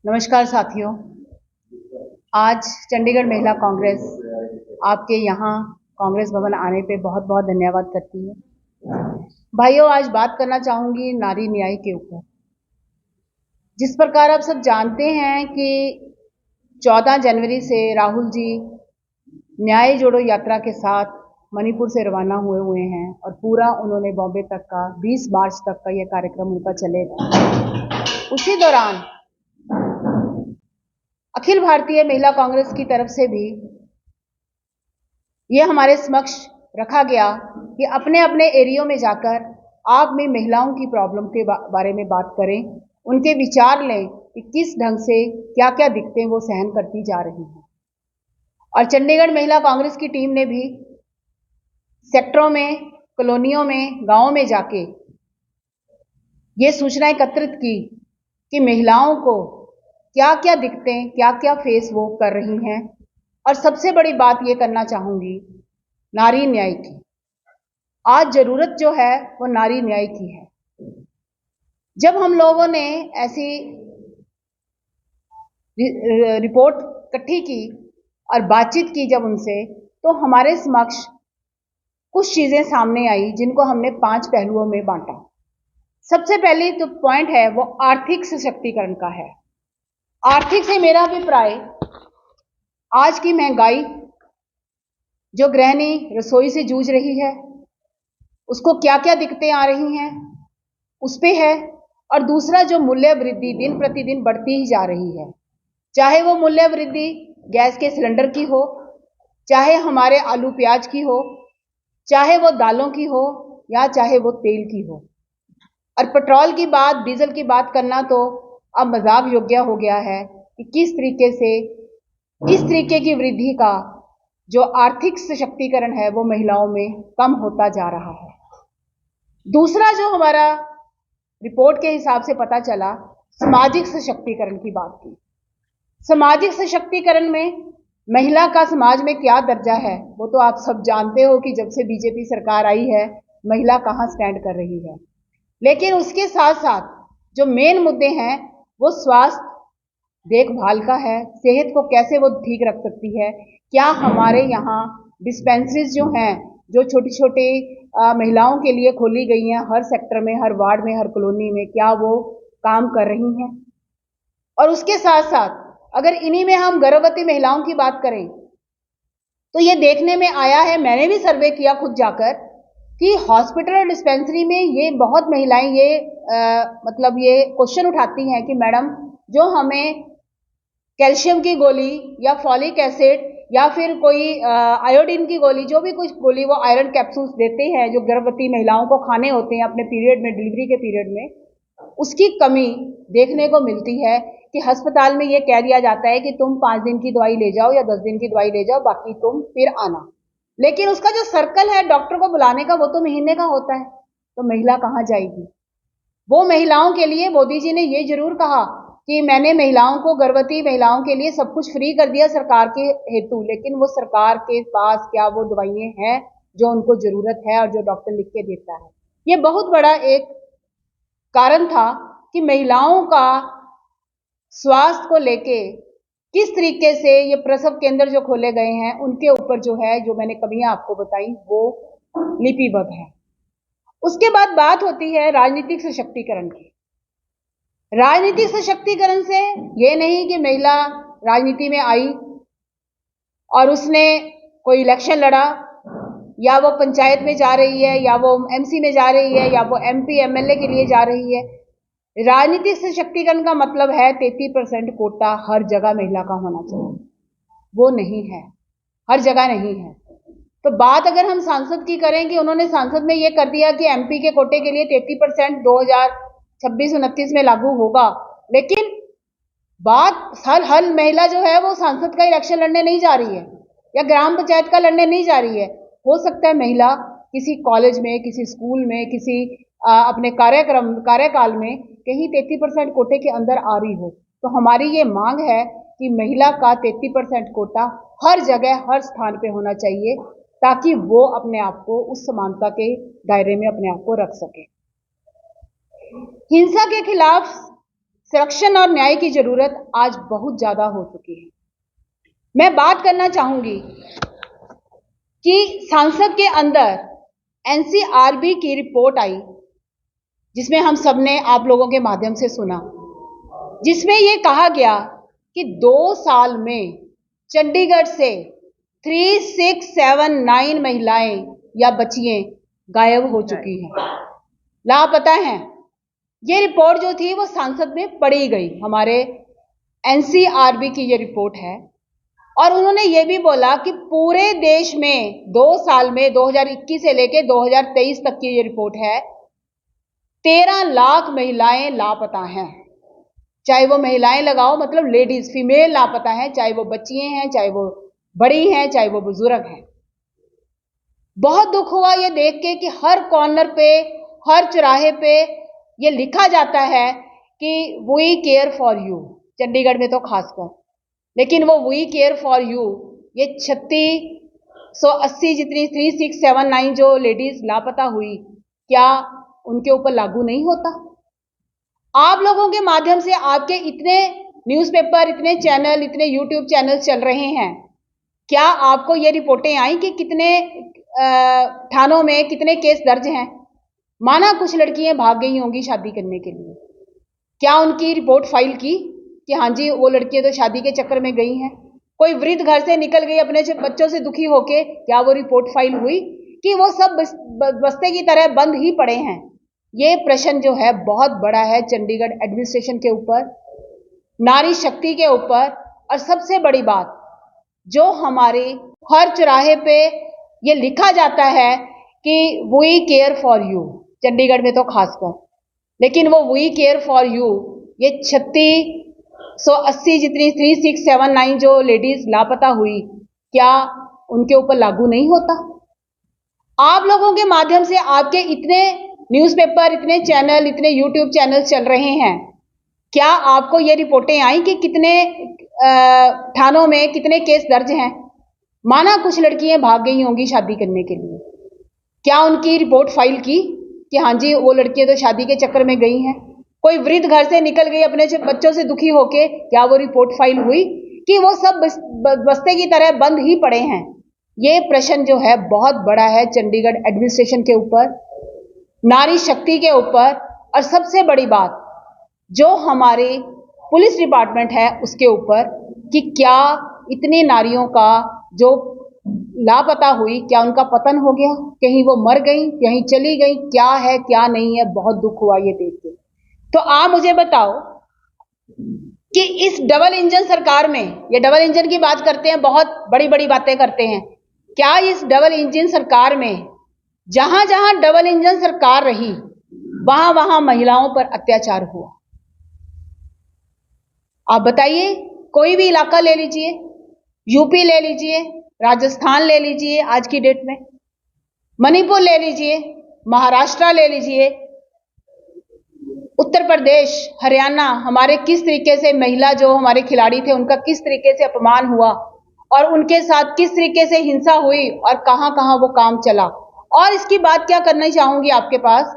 नमस्कार साथियों। आज चंडीगढ़ महिला कांग्रेस आपके यहाँ कांग्रेस भवन आने पे बहुत बहुत धन्यवाद करती है। भाइयों, आज बात करना चाहूंगी नारी न्याय के ऊपर। जिस प्रकार आप सब जानते हैं कि 14 जनवरी से राहुल जी न्याय जोड़ो यात्रा के साथ मणिपुर से रवाना हुए हैं और पूरा उन्होंने बॉम्बे तक का 20 मार्च तक का यह कार्यक्रम उनका चलेगा। उसी दौरान अखिल भारतीय महिला कांग्रेस की तरफ से भी ये हमारे समक्ष रखा गया कि अपने अपने एरियो में जाकर आप में महिलाओं की प्रॉब्लम के बारे में बात करें, उनके विचार लें कि किस ढंग से क्या क्या दिक्कतें वो सहन करती जा रही हैं। और चंडीगढ़ महिला कांग्रेस की टीम ने भी सेक्टरों में, कॉलोनियों में, गांवों में जाके ये सूचना एकत्रित की कि महिलाओं को क्या क्या दिक्कतें, क्या क्या फेस वो कर रही हैं। और सबसे बड़ी बात ये करना चाहूंगी नारी न्याय की। आज जरूरत जो है वो नारी न्याय की है। जब हम लोगों ने ऐसी रिपोर्ट इकट्ठी की और बातचीत की जब उनसे, तो हमारे समक्ष कुछ चीजें सामने आई जिनको हमने 5 पहलुओं में बांटा। सबसे पहले जो पॉइंट है वो आर्थिक सशक्तिकरण का है। आर्थिक से मेरा अभिप्राय आज की महंगाई, जो गृहिणी रसोई से जूझ रही है, उसको क्या क्या दिक्कतें आ रही हैं उस पे है। और दूसरा जो मूल्य वृद्धि दिन प्रतिदिन बढ़ती ही जा रही है, चाहे वो मूल्य वृद्धि गैस के सिलेंडर की हो, चाहे हमारे आलू प्याज की हो, चाहे वो दालों की हो, या चाहे वो तेल की हो। और पेट्रोल की बात, डीजल की बात करना तो अब मजाक योग्य हो गया है कि किस तरीके से इस तरीके की वृद्धि का जो आर्थिक सशक्तिकरण है वो महिलाओं में कम होता जा रहा है। दूसरा जो हमारा रिपोर्ट के हिसाब से पता चला, सामाजिक सशक्तिकरण की बात की। सामाजिक सशक्तिकरण में महिला का समाज में क्या दर्जा है वो तो आप सब जानते हो कि जब से बीजेपी सरकार आई है महिला कहां स्टैंड कर रही है। लेकिन उसके साथ साथ जो मेन मुद्दे हैं वो स्वास्थ्य देखभाल का है। सेहत को कैसे वो ठीक रख सकती है, क्या हमारे यहाँ डिस्पेंसरीज जो हैं, जो छोटी छोटी महिलाओं के लिए खोली गई हैं हर सेक्टर में, हर वार्ड में, हर कॉलोनी में, क्या वो काम कर रही हैं। और उसके साथ साथ अगर इन्हीं में हम गर्भवती महिलाओं की बात करें तो ये देखने में आया है, मैंने भी सर्वे किया खुद जाकर, कि हॉस्पिटल और डिस्पेंसरी में ये बहुत महिलाएं ये मतलब ये क्वेश्चन उठाती हैं कि मैडम जो हमें कैल्शियम की गोली या फॉलिक एसिड या फिर कोई आयोडीन की गोली, जो भी कुछ गोली वो आयरन कैप्सूल्स देते हैं जो गर्भवती महिलाओं को खाने होते हैं अपने पीरियड में, डिलीवरी के पीरियड में, उसकी कमी देखने को मिलती है कि अस्पताल में ये कह दिया जाता है कि तुम 5 दिन की दवाई ले जाओ या 10 दिन की दवाई ले जाओ, बाकी तुम फिर आना। लेकिन उसका जो सर्कल है डॉक्टर को बुलाने का वो तो महीने का होता है, तो महिला कहाँ जाएगी। वो महिलाओं के लिए मोदी जी ने ये जरूर कहा कि मैंने महिलाओं को, गर्भवती महिलाओं के लिए सब कुछ फ्री कर दिया सरकार के हेतु, लेकिन वो सरकार के पास क्या वो दवाइयां हैं जो उनको जरूरत है और जो डॉक्टर लिख के देता है। ये बहुत बड़ा एक कारण था कि महिलाओं का स्वास्थ्य को लेके किस तरीके से ये प्रसव केंद्र जो खोले गए हैं उनके ऊपर जो है, जो मैंने कमियां आपको बताई वो लिपिबद्ध है। उसके बाद बात होती है राजनीतिक सशक्तिकरण की। राजनीतिक सशक्तिकरण से ये नहीं कि महिला राजनीति में आई और उसने कोई इलेक्शन लड़ा, या वो पंचायत में जा रही है, या वो एमसी में जा रही है, या वो एमपी एमएलए के लिए जा रही है। राजनीतिक सशक्तिकरण का मतलब है 33% कोटा हर जगह महिला का होना चाहिए। वो नहीं है, हर जगह नहीं है। तो बात अगर हम सांसद की करें कि उन्होंने सांसद में ये कर दिया कि एमपी के कोटे के लिए 33% 2026-29 में लागू होगा, लेकिन बात हर महिला जो है वो सांसद का इलेक्शन लड़ने नहीं जा रही है या ग्राम पंचायत का लड़ने नहीं जा रही है। हो सकता है महिला किसी कॉलेज में, किसी स्कूल में, किसी अपने कार्यकाल में कहीं 33% कोटे के अंदर आ रही हो। तो हमारी ये मांग है कि महिला का 33% कोटा हर जगह, हर स्थान पे होना चाहिए, ताकि वो अपने आप को उस समानता के दायरे में अपने आप को रख सके। हिंसा के खिलाफ संरक्षण और न्याय की जरूरत आज बहुत ज्यादा हो चुकी है। मैं बात करना चाहूंगी कि संसद के अंदर एनसीआरबी की रिपोर्ट आई, जिसमें हम सबने आप लोगों के माध्यम से सुना, जिसमें यह कहा गया कि 2 साल में चंडीगढ़ से 3679 महिलाएं या बच्चियां गायब हो चुकी हैं, लापता हैं। ये रिपोर्ट जो थी वो संसद में पढ़ी गई, हमारे एनसीआरबी की ये रिपोर्ट है। और उन्होंने ये भी बोला कि पूरे देश में 2 साल में 2021 से लेकर 2023 तक की ये रिपोर्ट है, 13 लाख महिलाएं लापता हैं। चाहे वो महिलाएं लगाओ, मतलब लेडीज, फीमेल लापता हैं, चाहे वो बच्चियां हैं, चाहे वो बड़ी हैं, चाहे वो बुजुर्ग हैं। बहुत दुख हुआ ये देख के कि हर कॉर्नर पे, हर चौराहे पे ये लिखा जाता है कि we care for you, Chandigarh में तो खासकर। लेकिन वो वी केयर फॉर यू ये 3680 जितनी 3679 जो लेडीज लापता हुई, क्या उनके ऊपर लागू नहीं होता? आप लोगों के माध्यम से आपके इतने न्यूज़पेपर, इतने चैनल, इतने यूट्यूब चैनल चल रहे हैं, क्या आपको ये रिपोर्टें आई कि कितने थानों में कितने केस दर्ज हैं? माना कुछ लड़कियां भाग गई होंगी शादी करने के लिए, क्या उनकी रिपोर्ट फाइल की कि हाँ जी वो लड़कियां तो शादी के चक्कर में गई हैं? कोई वृद्ध घर से निकल गई अपने बच्चों से दुखी होके, क्या वो रिपोर्ट फाइल हुई कि वो सब बस्ते की तरह बंद ही पड़े हैं? ये प्रश्न जो है बहुत बड़ा है चंडीगढ़ एडमिनिस्ट्रेशन के ऊपर, नारी शक्ति के ऊपर। और सबसे बड़ी बात, जो हमारे हर चौराहे पे ये लिखा जाता है कि we care for you, Chandigarh में तो खासकर, लेकिन वो वी केयर फॉर यू ये 3680 जितनी 3679 जो लेडीज लापता हुई, क्या उनके ऊपर लागू नहीं होता? आप लोगों के माध्यम से आपके इतने न्यूज़पेपर, इतने चैनल, इतने यूट्यूब चैनल चल रहे हैं, क्या आपको ये रिपोर्टें आई कि कितने थानों में कितने केस दर्ज हैं? माना कुछ लड़कियां भाग गई होंगी शादी करने के लिए, क्या उनकी रिपोर्ट फाइल की कि हाँ जी वो लड़कियां तो शादी के चक्कर में गई हैं? कोई वृद्ध घर से निकल गई अपने बच्चों से दुखी होके, क्या वो रिपोर्ट फाइल हुई कि वो सब बस्ते की तरह बंद ही पड़े हैं? ये प्रश्न जो है बहुत बड़ा है चंडीगढ़ एडमिनिस्ट्रेशन के ऊपर, नारी शक्ति के ऊपर। और सबसे बड़ी बात, जो हमारे पुलिस डिपार्टमेंट है उसके ऊपर, कि क्या इतनी नारियों का जो लापता हुई, क्या उनका पतन हो गया? कहीं वो मर गई, कहीं चली गई, क्या है क्या नहीं है? बहुत दुख हुआ ये देख के। तो आप मुझे बताओ कि इस डबल इंजन सरकार में, ये डबल इंजन की बात करते हैं, बहुत बड़ी बड़ी बातें करते हैं, क्या इस डबल इंजन सरकार में जहां जहां डबल इंजन सरकार रही वहां वहां महिलाओं पर अत्याचार हुआ? आप बताइए, कोई भी इलाका ले लीजिए, यूपी ले लीजिए, राजस्थान ले लीजिए, आज की डेट में मणिपुर ले लीजिए, महाराष्ट्र ले लीजिए, उत्तर प्रदेश, हरियाणा, हमारे किस तरीके से महिला जो हमारे खिलाड़ी थे उनका किस तरीके से अपमान हुआ और उनके साथ किस तरीके से हिंसा हुई और कहां कहां वो काम चला। और इसकी बात क्या करना चाहूंगी आपके पास,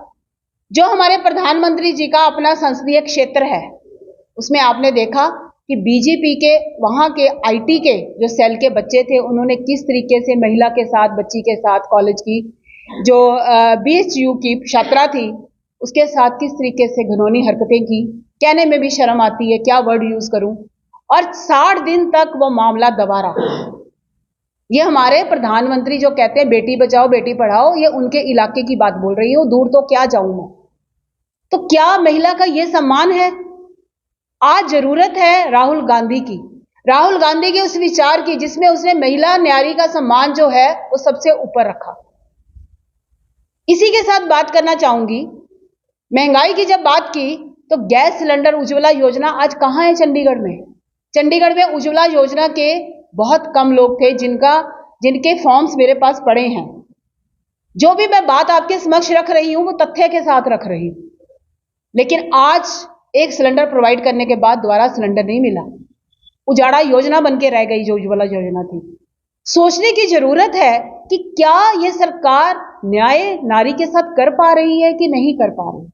जो हमारे प्रधानमंत्री जी का अपना संसदीय क्षेत्र है, उसमें आपने देखा कि बीजेपी के वहां के आईटी के जो सेल के बच्चे थे, उन्होंने किस तरीके से महिला के साथ, बच्ची के साथ, कॉलेज की जो बीएचयू की छात्रा थी उसके साथ किस तरीके से घिनौनी हरकतें की। कहने में भी शर्म आती है, क्या वर्ड यूज करूं। और 60 दिन तक वो मामला दबा रहा। ये हमारे प्रधानमंत्री जो कहते हैं बेटी बचाओ बेटी पढ़ाओ, ये उनके इलाके की बात बोल रही हूँ, दूर तो क्या जाऊं मैं। तो क्या महिला का ये सम्मान है? आज जरूरत है राहुल गांधी की, राहुल गांधी के उस विचार की जिसमें उसने महिला नारी का सम्मान जो है वो सबसे ऊपर रखा। इसी के साथ बात करना चाहूंगी, महंगाई की जब बात की तो गैस सिलेंडर उज्ज्वला योजना आज कहां है चंडीगढ़ में? चंडीगढ़ में उज्ज्वला योजना के बहुत कम लोग थे जिनके फॉर्म्स मेरे पास पड़े हैं। जो भी मैं बात आपके समक्ष रख रही हूं वो तथ्य के साथ रख रही हूं। लेकिन आज एक सिलेंडर प्रोवाइड करने के बाद दोबारा सिलेंडर नहीं मिला, उजाड़ा योजना बन के रह गई जो उज्ज्वला योजना थी। सोचने की जरूरत है कि क्या यह सरकार न्याय नारी के साथ कर पा रही है कि नहीं कर पा रही।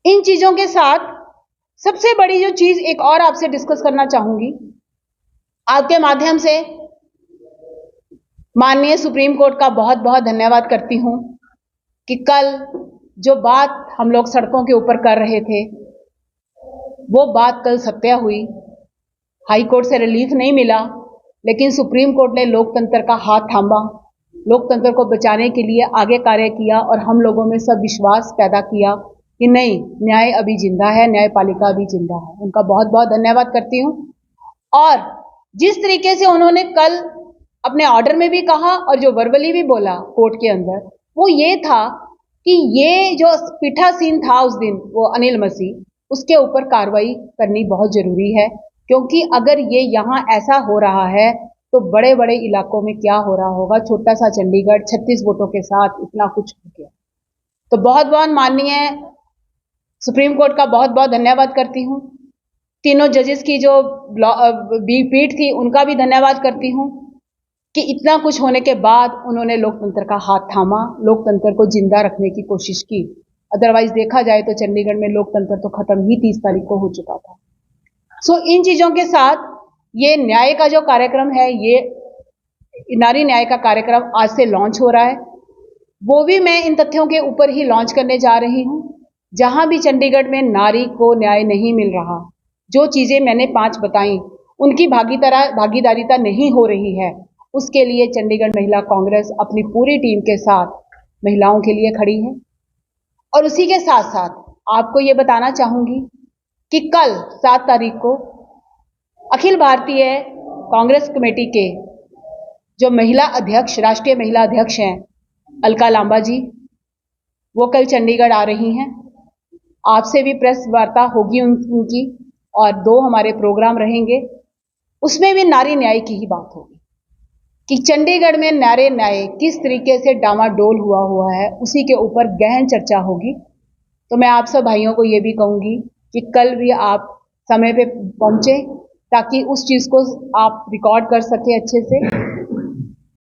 इन चीजों के साथ सबसे बड़ी जो चीज एक और आपसे डिस्कस करना चाहूंगी, आपके माध्यम से माननीय सुप्रीम कोर्ट का बहुत बहुत धन्यवाद करती हूं कि कल जो बात हम लोग सड़कों के ऊपर कर रहे थे वो बात कल सत्य हुई। हाई कोर्ट से रिलीफ नहीं मिला, लेकिन सुप्रीम कोर्ट ने लोकतंत्र का हाथ थामा, लोकतंत्र को बचाने के लिए आगे कार्य किया और हम लोगों में सब विश्वास पैदा किया कि नहीं, न्याय अभी जिंदा है, न्यायपालिका अभी जिंदा है। उनका बहुत बहुत धन्यवाद करती हूं। और जिस तरीके से उन्होंने कल अपने ऑर्डर में भी कहा और जो वर्बली भी बोला कोर्ट के अंदर, वो ये था कि ये जो पीठासीन था उस दिन, वो अनिल मसीह, उसके ऊपर कार्रवाई करनी बहुत जरूरी है, क्योंकि अगर ये यहाँ ऐसा हो रहा है तो बड़े बड़े इलाकों में क्या हो रहा होगा। छोटा सा चंडीगढ़ 36 वोटों के साथ इतना कुछ हो गया। तो बहुत बहुत माननीय सुप्रीम कोर्ट का बहुत बहुत धन्यवाद करती हूँ। तीनों जजेस की जो पीठ थी उनका भी धन्यवाद करती हूँ कि इतना कुछ होने के बाद उन्होंने लोकतंत्र का हाथ थामा, लोकतंत्र को जिंदा रखने की कोशिश की। अदरवाइज देखा जाए तो चंडीगढ़ में लोकतंत्र तो खत्म ही 30 तारीख को हो चुका था। सो इन चीजों के साथ ये न्याय का जो कार्यक्रम है, ये नारी न्याय का कार्यक्रम आज से लॉन्च हो रहा है। वो भी मैं इन तथ्यों के ऊपर ही लॉन्च करने जा रही हूं। जहां भी चंडीगढ़ में नारी को न्याय नहीं मिल रहा, जो चीजें मैंने 5 बताई उनकी भागीदारिता नहीं हो रही है, उसके लिए चंडीगढ़ महिला कांग्रेस अपनी पूरी टीम के साथ महिलाओं के लिए खड़ी है। और उसी के साथ साथ आपको ये बताना चाहूंगी कि कल 7 तारीख को अखिल भारतीय कांग्रेस कमेटी के जो महिला अध्यक्ष, राष्ट्रीय महिला अध्यक्ष हैं अलका लांबा जी, वो कल चंडीगढ़ आ रही हैं। आपसे भी प्रेस वार्ता होगी उनकी, और 2 हमारे प्रोग्राम रहेंगे, उसमें भी नारी न्याय की ही बात होगी कि चंडीगढ़ में नारी न्याय किस तरीके से डामाडोल हुआ है, उसी के ऊपर गहन चर्चा होगी। तो मैं आप सब भाइयों को ये भी कहूंगी कि कल भी आप समय पे पहुंचे, ताकि उस चीज को आप रिकॉर्ड कर सके अच्छे से